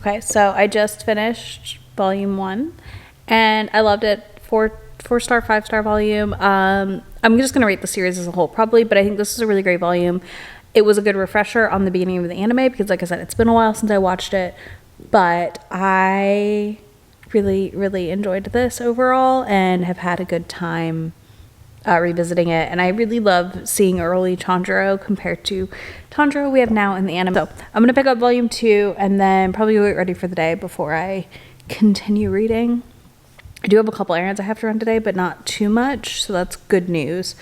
Okay, so I just finished volume 1 and I loved it. 4-star, 5-star volume. I'm just gonna rate the series as a whole probably, but I think this is a really great volume. It was a good refresher on the beginning of the anime because, like I said, it's been a while since I watched it, but I really enjoyed this overall and have had a good time revisiting it. And I really love seeing early Tanjiro compared to Tanjiro we have now in the anime. So I'm gonna pick up volume 2 and then probably get ready for the day before I continue reading. I do have a couple errands I have to run today, but not too much, so that's good news.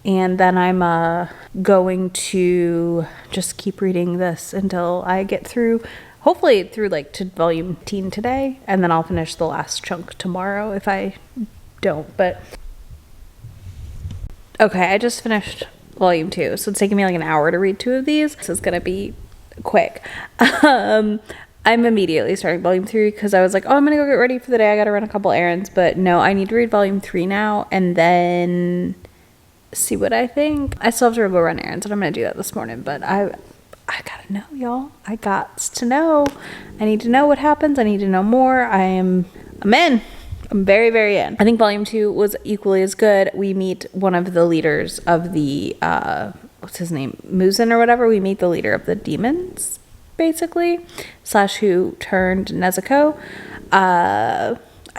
And then I'm going to just keep reading this until I get through, hopefully through like to volume 18 today, and then I'll finish the last chunk tomorrow if I don't. But okay, I just finished volume 2, so it's taking me like an hour to read 2 of these. This is gonna be quick. I'm immediately starting volume 3 because I was like, oh, I'm gonna go get ready for the day. I gotta run a couple errands, but no, I need to read volume 3 now and then see what I think. I still have to go run errands and I'm gonna do that this morning, but I gotta know, y'all. I got to know. I need to know what happens. I need to know more. I'm in. I'm very in. I think volume 2 was equally as good. We meet one of the leaders of the what's his name, Muzan or whatever. We meet the leader of the demons, basically, / who turned Nezuko. I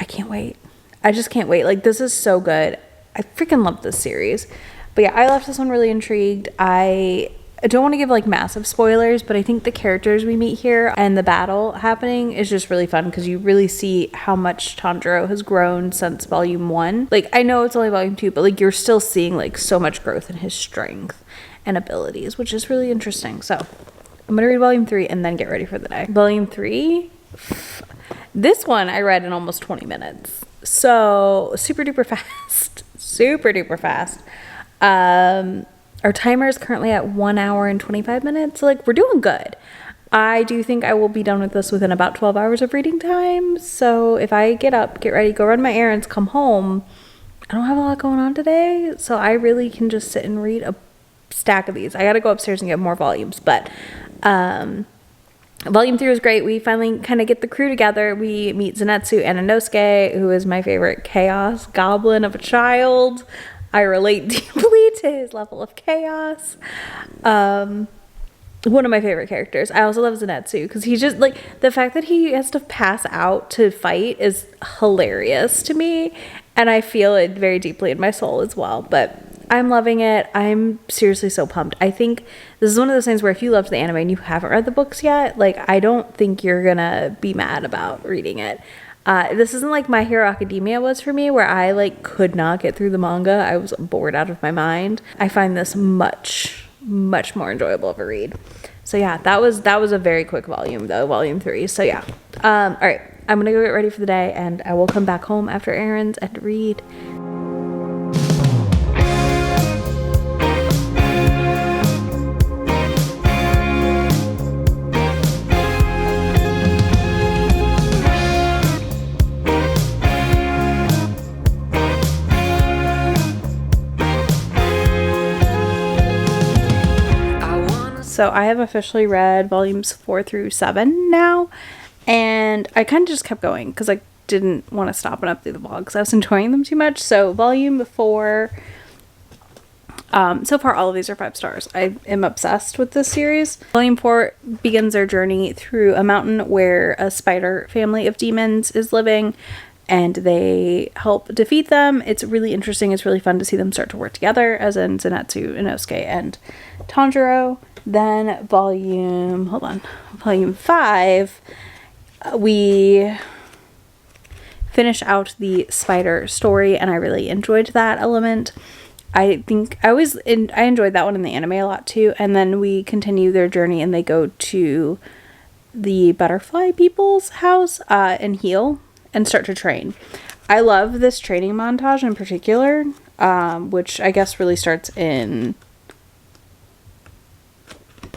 can't wait. I just can't wait. Like, this is so good. I freaking love this series. But yeah, I left this one really intrigued. I don't want to give like massive spoilers, but I think the characters we meet here and the battle happening is just really fun because you really see how much Tanjiro has grown since volume 1. Like, I know it's only volume 2, but like you're still seeing like so much growth in his strength and abilities, which is really interesting. So I'm gonna read volume 3 and then get ready for the day. Volume 3, this one I read in almost 20 minutes. So super duper fast. Our timer is currently at 1 hour and 25 minutes. So like, we're doing good. I do think I will be done with this within about 12 hours of reading time. So if I get up, get ready, go run my errands, come home, I don't have a lot going on today. So I really can just sit and read a stack of these. I gotta go upstairs and get more volumes, but volume 3 was great. We finally kind of get the crew together. We meet Zenitsu and Inosuke, who is my favorite chaos goblin of a child. I relate deeply to his level of chaos. One of my favorite characters. I also love Zenitsu because he's just like, the fact that he has to pass out to fight is hilarious to me, and I feel it very deeply in my soul as well. But I'm loving it. I'm seriously so pumped. I think this is one of those things where if you loved the anime and you haven't read the books yet, like, I don't think you're gonna be mad about reading it. This isn't like My Hero Academia was for me, where I like could not get through the manga. I was bored out of my mind. I find this much more enjoyable of a read. So yeah, that was a very quick volume though, volume 3. So yeah. All right, I'm gonna go get ready for the day and I will come back home after errands and read. So I have officially read volumes 4 through 7 now, and I kind of just kept going because I didn't want to stop and update the vlog because I was enjoying them too much. So volume 4, so far all of these are 5 stars. I am obsessed with this series. Volume 4 begins their journey through a mountain where a spider family of demons is living, and they help defeat them. It's really interesting. It's really fun to see them start to work together, as in Zenitsu, Inosuke, and Tanjiro. Then volume 5, we finish out the spider story, and I really enjoyed that element. I think I enjoyed that one in the anime a lot too. And then we continue their journey and they go to the butterfly people's house and heal and start to train. I love this training montage in particular, which I guess really starts in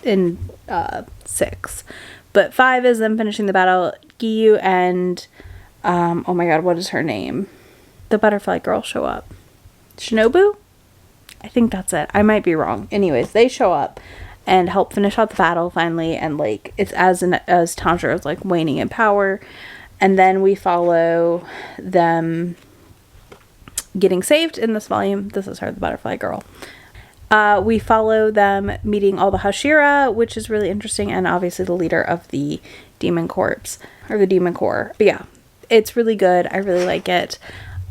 6, but 5 is them finishing the battle. Giyu and oh my god, what is her name, the butterfly girl, show up. Shinobu, I think that's it. I might be wrong. Anyways, they show up and help finish out the battle finally, and like it's as Tanjiro is like waning in power, and then we follow them getting saved in this volume. This is her, the butterfly girl. We follow them meeting all the Hashira, which is really interesting, and obviously the leader of the Demon Corps, or the Demon Corps. But yeah, it's really good. I really like it.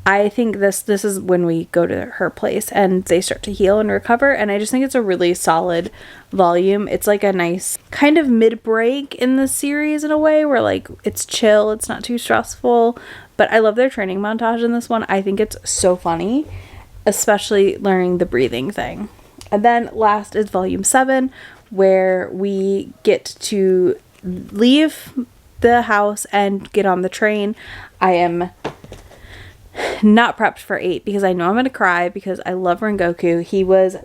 I think this is when we go to her place and they start to heal and recover, and I just think it's a really solid volume. It's like a nice kind of mid-break in the series in a way where like it's chill, it's not too stressful, but I love their training montage in this one. I think it's so funny, especially learning the breathing thing. And then last is volume 7, where we get to leave the house and get on the train. I am not prepped for 8 because I know I'm gonna cry because I love Rengoku. He was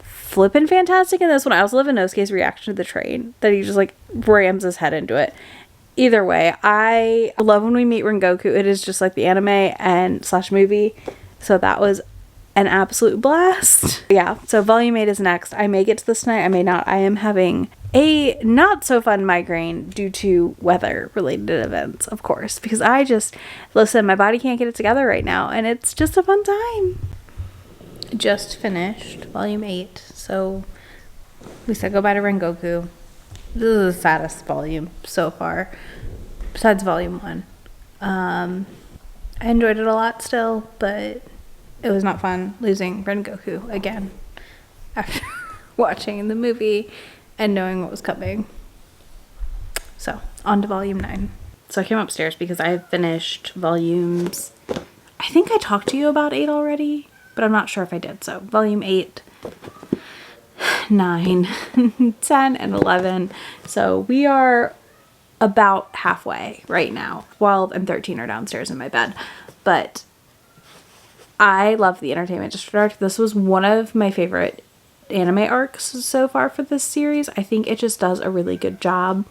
flippin' fantastic in this one. I also love Inosuke's reaction to the train, that he just like rams his head into it. Either way, I love when we meet Rengoku. It is just like the anime and / movie, so that was an absolute blast. Yeah, so volume 8 is next. I may get to this tonight, I may not. I am having a not so fun migraine due to weather related events, of course, because listen, my body can't get it together right now, and it's just a fun time. Just finished volume 8, so we said goodbye to Rengoku. This is the saddest volume so far, besides volume 1. I enjoyed it a lot still, but it was not fun losing Rengoku again after watching the movie and knowing what was coming. So, on to volume 9. So I came upstairs because I have finished volumes, I think I talked to you about 8 already, but I'm not sure if I did. So volume 8, 9, 10, and 11. So we are about halfway right now. 12 and 13 are downstairs in my bed. But I love the Entertainment District arc. This was one of my favorite anime arcs so far for this series. I think it just does a really good job.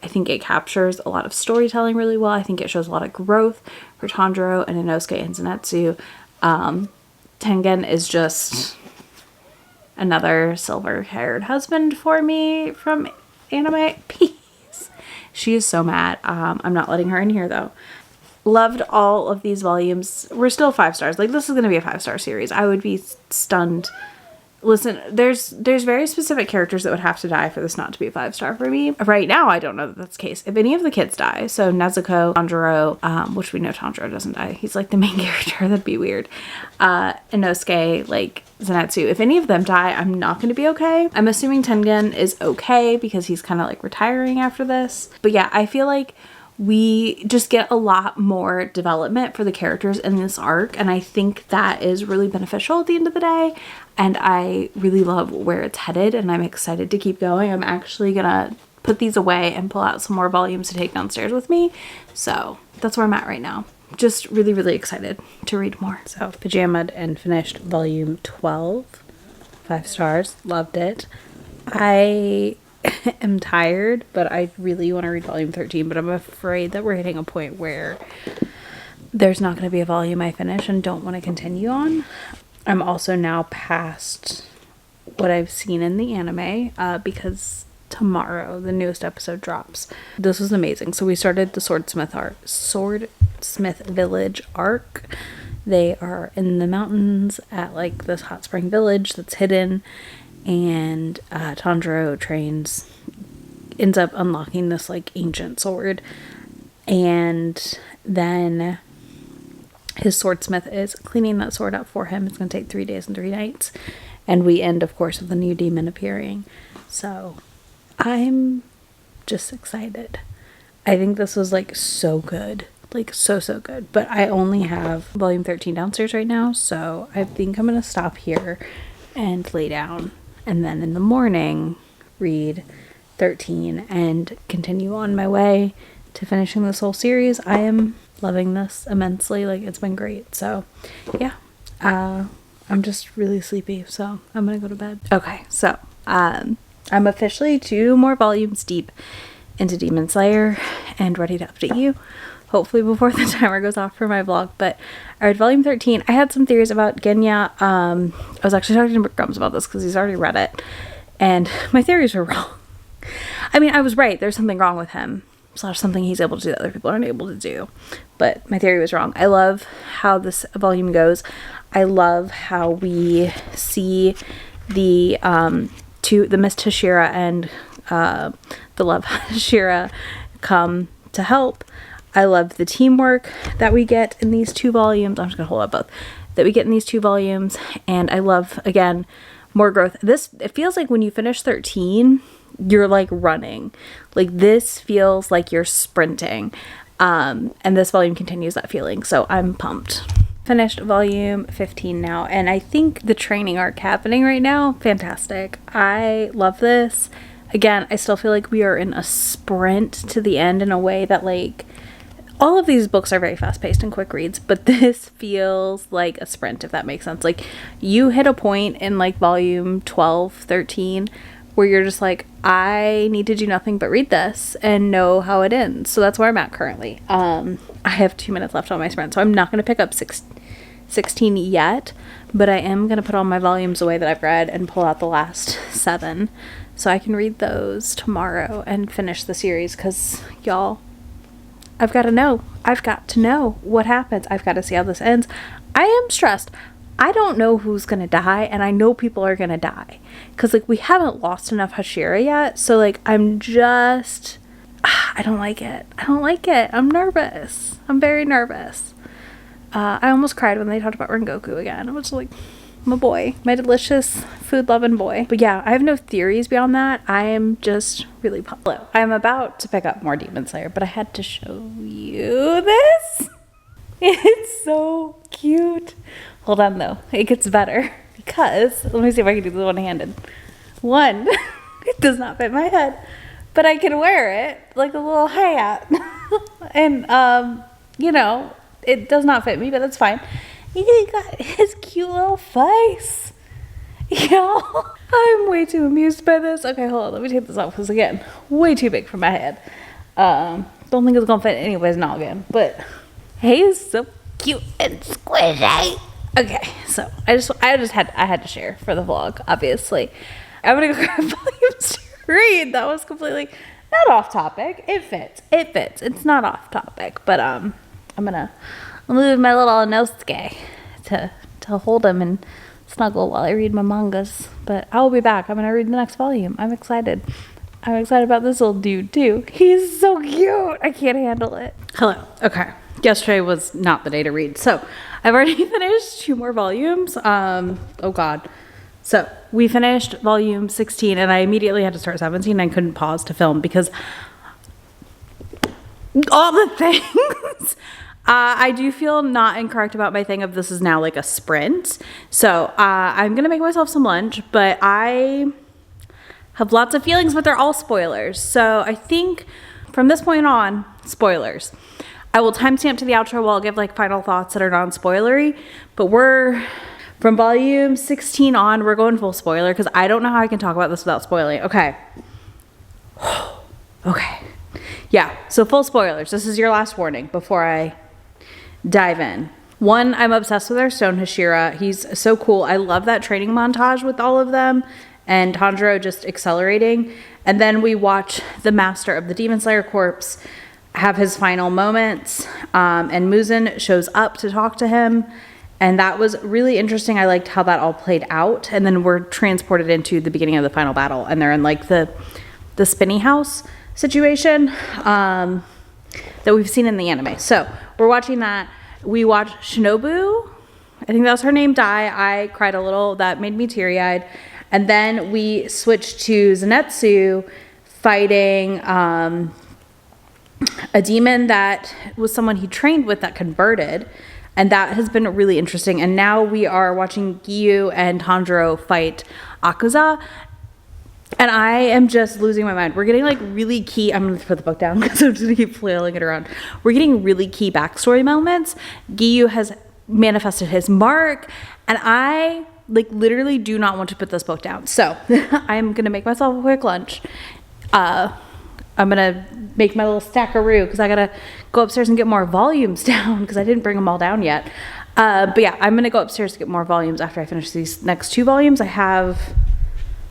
I think it captures a lot of storytelling really well. I think it shows a lot of growth for Tanjiro and Inosuke and Zenitsu. Tengen is just another silver-haired husband for me from anime. Peace. She is so mad. I'm not letting her in here though. Loved all of these volumes. We're still 5 stars. Like, this is going to be a 5-star series. I would be stunned. Listen, there's very specific characters that would have to die for this not to be a 5-star for me. Right now, I don't know that that's the case. If any of the kids die, so Nezuko, Tanjiro, which we know Tanjiro doesn't die. He's like the main character. That'd be weird. Inosuke, like Zenitsu. If any of them die, I'm not going to be okay. I'm assuming Tengen is okay because he's kind of like retiring after this. But yeah, I feel like we just get a lot more development for the characters in this arc, and I think that is really beneficial at the end of the day, and I really love where it's headed, and I'm excited to keep going. I'm actually gonna put these away and pull out some more volumes to take downstairs with me, so that's where I'm at right now. Just really, really excited to read more. So, pajamaed and finished volume 12. 5 stars. Loved it. I am tired, but I really want to read volume 13, but I'm afraid that we're hitting a point where there's not going to be a volume I finish and don't want to continue on. I'm also now past what I've seen in the anime because tomorrow the newest episode drops. This was amazing. So we started the Swordsmith Village arc. They are in the mountains at like this hot spring village that's hidden, and Tanjiro ends up unlocking this like ancient sword, and then his swordsmith is cleaning that sword up for him. It's going to take 3 days and 3 nights, and we end of course with the new demon appearing. So I'm just excited. I think this was like so good, like so good, but I only have volume 13 downstairs right now, so I think I'm gonna stop here and lay down, and then in the morning read 13 and continue on my way to finishing this whole series. I am loving this immensely. Like, it's been great. So yeah, I'm just really sleepy, so I'm gonna go to bed. Okay, so I'm officially 2 more volumes deep into Demon Slayer and ready to update you, hopefully before the timer goes off for my vlog. But I read volume 13. I had some theories about Genya. I was actually talking to Grumps about this because he's already read it. And my theories were wrong. I mean, I was right. There's something wrong with him. / something he's able to do that other people aren't able to do. But my theory was wrong. I love how this volume goes. I love how we see the Miss Hashira and the Love Hashira come to help. I love the teamwork that we get in these 2 volumes. I'm just gonna hold up both. That we get in these 2 volumes. And I love, again, more growth. It feels like when you finish 13, you're like running. Like this feels like you're sprinting. And this volume continues that feeling. So I'm pumped. Finished volume 15 now. And I think the training arc happening right now, fantastic. I love this. Again, I still feel like we are in a sprint to the end in a way that like, all of these books are very fast-paced and quick reads, but this feels like a sprint, if that makes sense. Like, you hit a point in, like, volume 12, 13, where you're just like, I need to do nothing but read this and know how it ends. So that's where I'm at currently. I have 2 minutes left on my sprint, so I'm not going to pick up 16 yet, but I am going to put all my volumes away that I've read and pull out the last 7, so I can read those tomorrow and finish the series, because, y'all, I've got to know. I've got to know what happens. I've got to see how this ends. I am stressed. I don't know who's going to die, and I know people are going to die. Because, like, we haven't lost enough Hashira yet, so, like, I'm just... I don't like it. I don't like it. I'm nervous. I'm very nervous. I almost cried when they talked about Rengoku again. I was like... my boy, my delicious food-loving boy. But yeah, I have no theories beyond that. I am just really pumped. I'm about to pick up more Demon Slayer, but I had to show you this. It's so cute. Hold on though, it gets better because, let me see if I can do this one-handed. It does not fit my head, but I can wear it like a little hat. And, you know, it does not fit me, but that's fine. He got his cute little face. Y'all, I'm way too amused by this. Okay, hold on. Let me take this off because, again, way too big for my head. Don't think it's going to fit anyways now again. But he's so cute and squishy. Okay, so I had to share for the vlog, obviously. I'm going to go grab volumes to read. That was completely not off topic. It fits. It's not off topic. But I'm going to... I'll move my little Inosuke to hold him and snuggle while I read my mangas. But I will be back. I'm going to read the next volume. I'm excited. I'm excited about this little dude too. He's so cute. I can't handle it. Hello. Okay. Yesterday was not the day to read. So I've already finished 2 more volumes. Oh God. So we finished volume 16 and I immediately had to start 17 and I couldn't pause to film because all the things... I do feel not incorrect about my thing of this is now like a sprint. So I'm going to make myself some lunch, but I have lots of feelings, but they're all spoilers. So I think from this point on, spoilers. I will timestamp to the outro while I'll give like final thoughts that are non-spoilery, but we're from volume 16 on, we're going full spoiler because I don't know how I can talk about this without spoiling. Okay. Okay. Yeah. So full spoilers. This is your last warning before I dive in. 1, I'm obsessed with our Stone Hashira. He's so cool. I love that training montage with all of them and Tanjiro just accelerating. And then we watch the master of the Demon Slayer Corps have his final moments. And Muzan shows up to talk to him. And that was really interesting. I liked how that all played out. And then we're transported into the beginning of the final battle. And they're in like the spinny house situation. That we've seen in the anime. So we're watching that. We watched Shinobu, I think that was her name, die. I cried a little. That made me teary-eyed. And then we switched to Zenitsu fighting a demon that was someone he trained with that converted. And that has been really interesting. And now we are watching Giyu and Tanjiro fight Akuza. And I am just losing my mind. We're getting like really key, I'm going to put the book down because I'm just going to keep flailing it around. We're getting really key backstory moments. Giyu has manifested his mark and I like literally do not want to put this book down. So I'm going to make myself a quick lunch. I'm going to make my little stackaroo because I got to go upstairs and get more volumes down because I didn't bring them all down yet. But yeah, I'm going to go upstairs to get more volumes after I finish these next 2 volumes. I have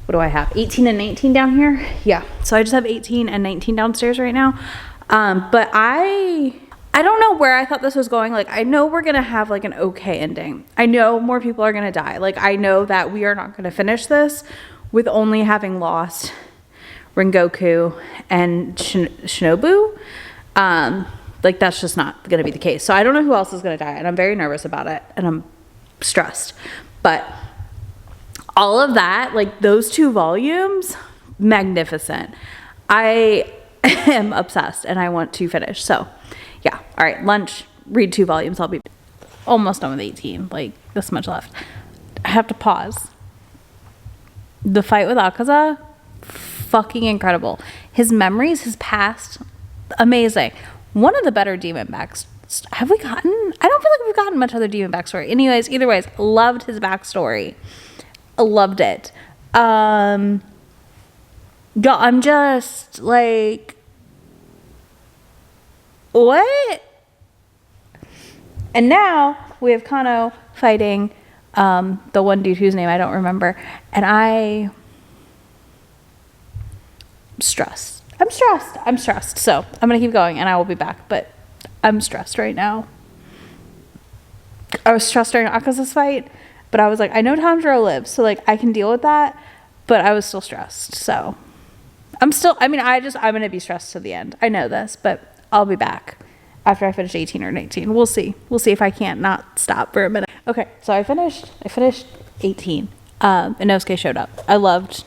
what do I have? 18 and 19 down here? Yeah. So I just have 18 and 19 downstairs right now. But I don't know where I thought this was going. Like, I know we're gonna have like an okay ending. I know more people are gonna die. Like, I know that we are not gonna finish this with only having lost Rengoku and Shinobu. Like, that's just not gonna be the case. So I don't know who else is gonna die, and I'm very nervous about it, and I'm stressed. But all of that, like those 2 volumes, magnificent. I am obsessed and I want to finish. So yeah, all right, lunch, read 2 volumes. I'll be almost done with 18, like this much left. I have to pause. The fight with Akaza, fucking incredible. His memories, his past, amazing. One of the better demon backs. Have we gotten? I don't feel like we've gotten much other demon backstory. Anyways, either ways, loved his backstory. Loved it. Yeah, I'm just like, what? And now we have Kano fighting the one dude whose name I don't remember, and I'm stressed. I'm stressed. So I'm gonna keep going, and I will be back. But I'm stressed right now. I was stressed during Akaza's fight, but I was like, I know Tanjiro lives, so like I can deal with that. But I was still stressed, so I'm gonna be stressed to the end. I know this, but I'll be back after I finish 18 or 19. We'll see if I can't not stop for a minute. Okay, so I finished 18. Inosuke showed up. I loved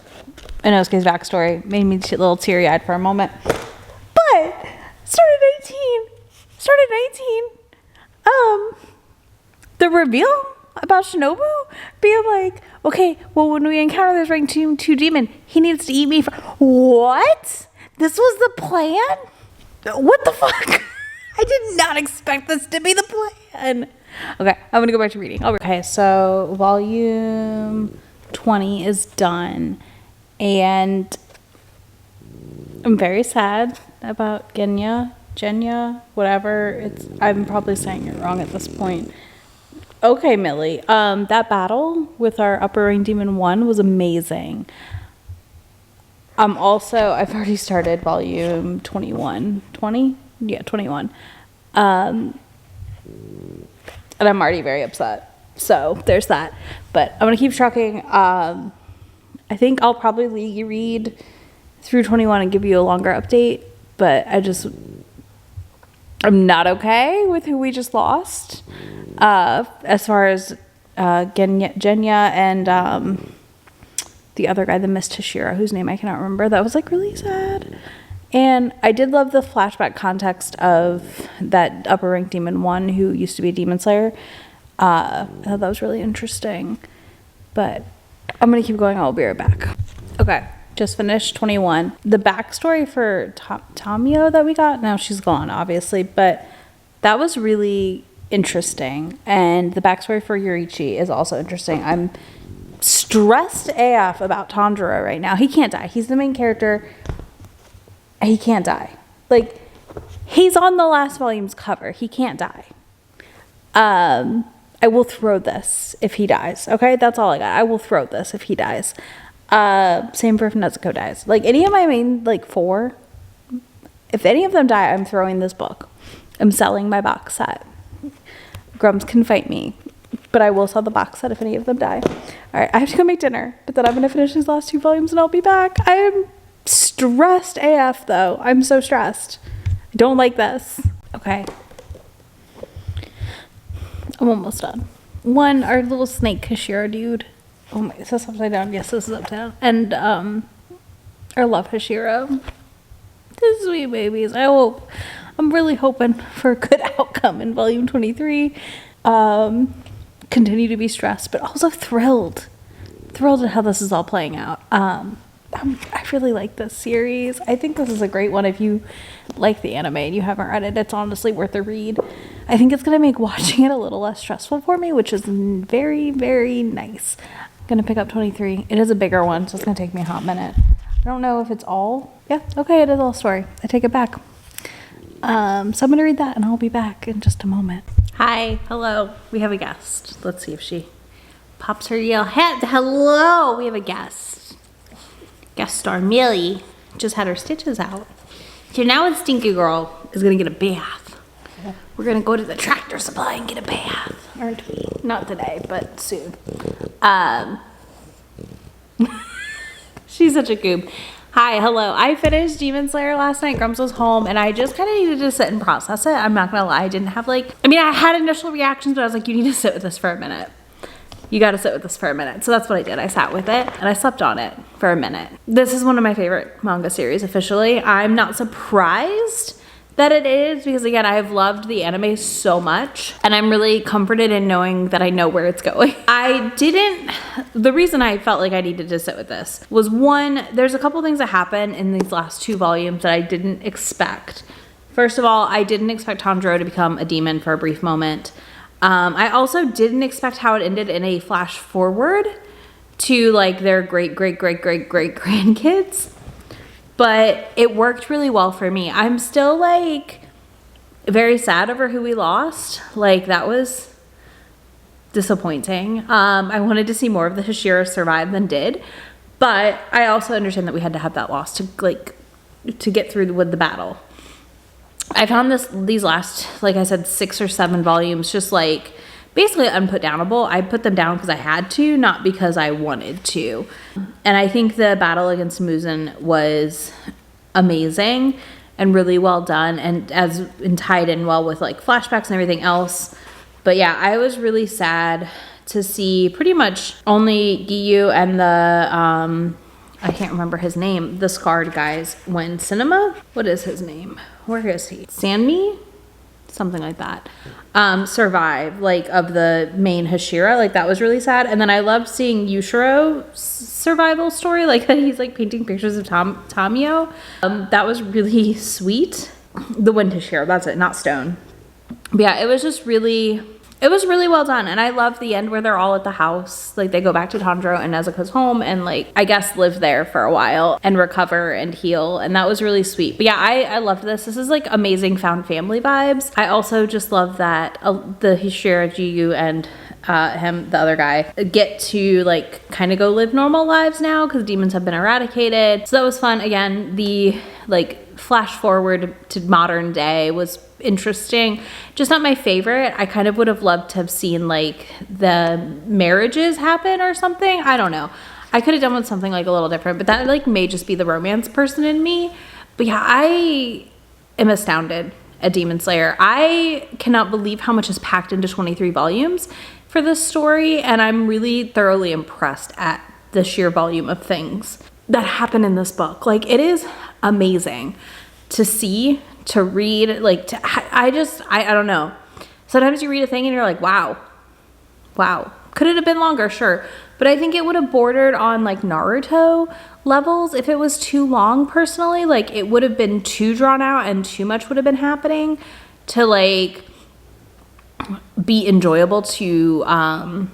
Inosuke's backstory. Made me a little teary-eyed for a moment. But started 19. The reveal about Shinobu being like, okay, well, when we encounter this rank 2 demon, he needs to eat me. What? This was the plan? What the fuck? I did not expect this to be the plan. Okay, I'm gonna go back to reading. Okay, so volume 20 is done, and I'm very sad about Genya, whatever. I'm probably saying it wrong at this point. Okay, Millie. That battle with our Upper Ring Demon 1 was amazing. I've already started volume 21. 20? Yeah, 21. And I'm already very upset. So there's that. But I'm going to keep trucking. I think I'll probably read through 21 and give you a longer update. But I'm not okay with who we just lost. As far as Genya and the other guy, the Miss Tashira, whose name I cannot remember. That was like really sad. And I did love the flashback context of that Upper Rank Demon 1 who used to be a Demon Slayer. I thought that was really interesting. But I'm going to keep going. I'll be right back. Okay, just finished 21. The backstory for Tamio that we got, now she's gone, obviously, but that was really interesting. And the backstory for Yurichi is also interesting. I'm stressed AF about Tanjiro right now. He can't die. He's the main character. He can't die. Like, he's on the last volume's cover. He can't die. I will throw this if he dies. Okay, that's all I got. I will throw this if he dies. Same for if Nezuko dies. Like, any of my main, 4, if any of them die, I'm throwing this book. I'm selling my box set. Grums can fight me, but I will sell the box set if any of them die. All right, I have to go make dinner, but then I'm going to finish these last 2 volumes and I'll be back. I am stressed AF, though. I'm so stressed. I don't like this. Okay. I'm almost done. Our little snake Hashira dude. Oh my, is this upside down? Yes, this is upside down. And our love Hashira. The sweet babies. I'm really hoping for a good outcome in volume 23. Continue to be stressed, but also thrilled at how this is all playing out. I really like this series. I think this is a great one. If you like the anime and you haven't read it, it's honestly worth a read. I think it's going to make watching it a little less stressful for me, which is very, very nice. I'm going to pick up 23. It is a bigger one, so it's going to take me a hot minute. I don't know if it's all. Yeah, okay, it is all story. I take it back. So I'm going to read that, and I'll be back in just a moment. Hi, hello. We have a guest. Let's see if she pops her yell. Hello, we have a guest. Guest star Millie just had her stitches out. So now the Stinky Girl is gonna get a bath. We're gonna go to the Tractor Supply and get a bath, aren't we? Not today, but soon. She's such a goob. Hi, hello. I finished Demon Slayer last night. Grumps was home, and I just kind of needed to sit and process it. I'm not gonna lie, I didn't have I had initial reactions, but I was like, you need to sit with this for a minute. You gotta sit with this for a minute. So that's what I did. I sat with it, and I slept on it for a minute. This is one of my favorite manga series, officially. I'm not surprised that it is, because again, I have loved the anime so much, and I'm really comforted in knowing that I know where it's going. The reason I felt like I needed to sit with this was, one, there's a couple things that happen in these last 2 volumes that I didn't expect. First of all, I didn't expect Tanjiro to become a demon for a brief moment. I also didn't expect how it ended in a flash forward to like their great grandkids. But it worked really well for me. I'm still like very sad over who we lost. Like, that was disappointing. I wanted to see more of the Hashira survive than did. But I also understand that we had to have that loss to get through with the battle. I found these last, like I said, 6 or 7 volumes just like basically unputdownable. I put them down because I had to, not because I wanted to. And I think the battle against Muzan was amazing and really well done, and tied in well with like flashbacks and everything else. But yeah, I was really sad to see pretty much only Giyu and the I can't remember his name, the scarred guys win. Cinema? What is his name? Where is he? Sanmi? Something like that. Survive, like, of the main Hashira. Like, that was really sad. And then I loved seeing Yushiro's survival story, like he's like painting pictures of Tamio. That was really sweet. The wind Hashira, that's it, not stone. But yeah, it was really well done. And I love the end where they're all at the house. Like, they go back to Tanjiro and Nezuko's home and, like, I guess live there for a while and recover and heal. And that was really sweet. But yeah, I loved this. This is like amazing found family vibes. I also just love that the Hashira, Giyu, and him, the other guy, get to like kind of go live normal lives now because demons have been eradicated. So that was fun. Again, the like flash forward to modern day was interesting. Just not my favorite. I kind of would have loved to have seen like the marriages happen or something. I don't know. I could have done with something like a little different, but that like may just be the romance person in me. But yeah, I am astounded at Demon Slayer. I cannot believe how much is packed into 23 volumes for this story, and I'm really thoroughly impressed at the sheer volume of things that happen in this book. Like, it is amazing to see, to read, like, I don't know. Sometimes you read a thing and you're like, wow. Could it have been longer? Sure. But I think it would have bordered on like Naruto levels if it was too long, personally. Like, it would have been too drawn out and too much would have been happening to like be enjoyable to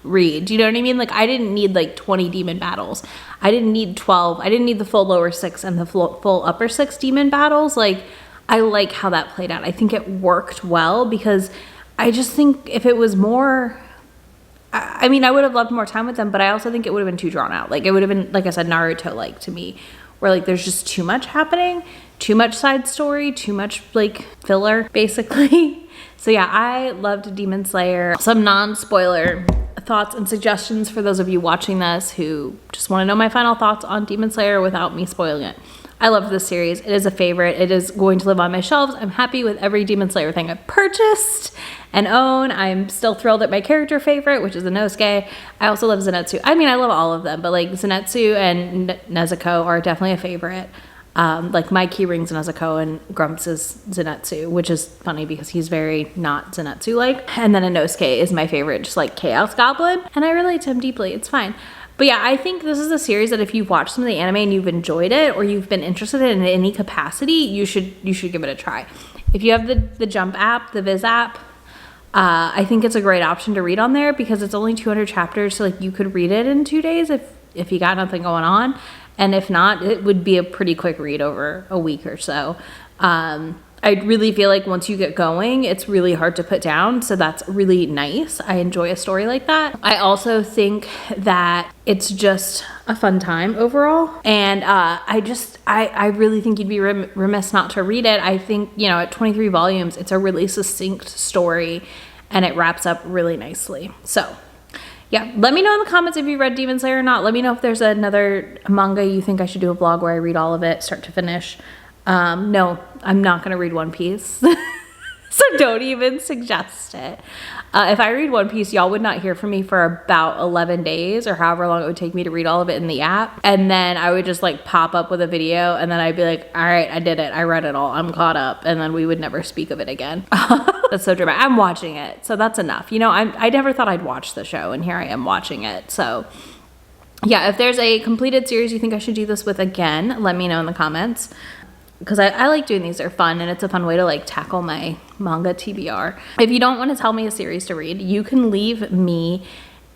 read. Do you know what I mean? Like, I didn't need like 20 demon battles. I didn't need 12. I didn't need the full lower 6 and the full upper 6 demon battles. Like, I like how that played out. I think it worked well because I just think if it was more, I mean, I would have loved more time with them, but I also think it would have been too drawn out. Like, it would have been, like I said, Naruto-like to me, where like there's just too much happening, too much side story, too much like filler, basically. So yeah, I loved Demon Slayer. Some non-spoiler thoughts and suggestions for those of you watching this who just want to know my final thoughts on Demon Slayer without me spoiling it. I love this series. It is a favorite. It is going to live on my shelves. I'm happy with every Demon Slayer thing I've purchased and own. I'm still thrilled at my character favorite, which is Inosuke. I also love Zenitsu. I mean, I love all of them, but like Zenitsu and Nezuko are definitely a favorite. Like my key rings Nezuko and Grumps is Zenitsu, which is funny because he's very not Zenitsu-like. And then Inosuke is my favorite, just like Chaos Goblin. And I relate to him deeply. It's fine. But yeah, I think this is a series that if you've watched some of the anime and you've enjoyed it or you've been interested in any capacity, you should give it a try. If you have the Jump app, the Viz app, I think it's a great option to read on there because it's only 200 chapters, so like you could read it in 2 days if you got nothing going on. And if not, it would be a pretty quick read over a week or so. I really feel like once you get going, it's really hard to put down. So that's really nice. I enjoy a story like that. I also think that it's just a fun time overall. And I really think you'd be remiss not to read it. I think, you know, at 23 volumes, it's a really succinct story and it wraps up really nicely. So yeah, let me know in the comments if you read Demon Slayer or not. Let me know if there's another manga you think I should do a vlog where I read all of it, start to finish. No, I'm not going to read One Piece. So don't even suggest it. If I read One Piece, y'all would not hear from me for about 11 days or however long it would take me to read all of it in the app. And then I would just like pop up with a video and then I'd be like, all right, I did it. I read it all. I'm caught up. And then we would never speak of it again. That's so dramatic. I'm watching it. So that's enough. You know, I never thought I'd watch the show and here I am watching it. So yeah, if there's a completed series you think I should do this with again, let me know in the comments. Because I like doing these. They're fun and it's a fun way to like tackle my manga TBR. If you don't want to tell me a series to read, you can leave me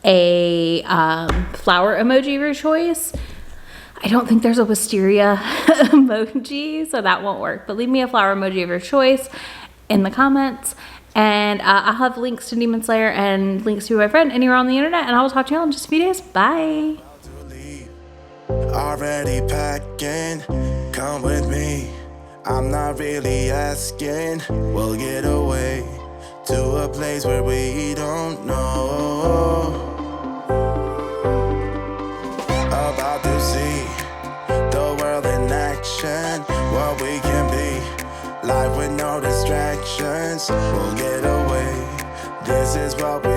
a flower emoji of your choice. I don't think there's a wisteria emoji, so that won't work. But leave me a flower emoji of your choice in the comments. And I'll have links to Demon Slayer and links to my friend anywhere on the internet. And I will talk to you all in just a few days. Bye. Already packing, come with me. I'm not really asking. We'll get away to a place where we don't know. About to see the world in action, what we can be. Life with no distractions. We'll get away. This is what we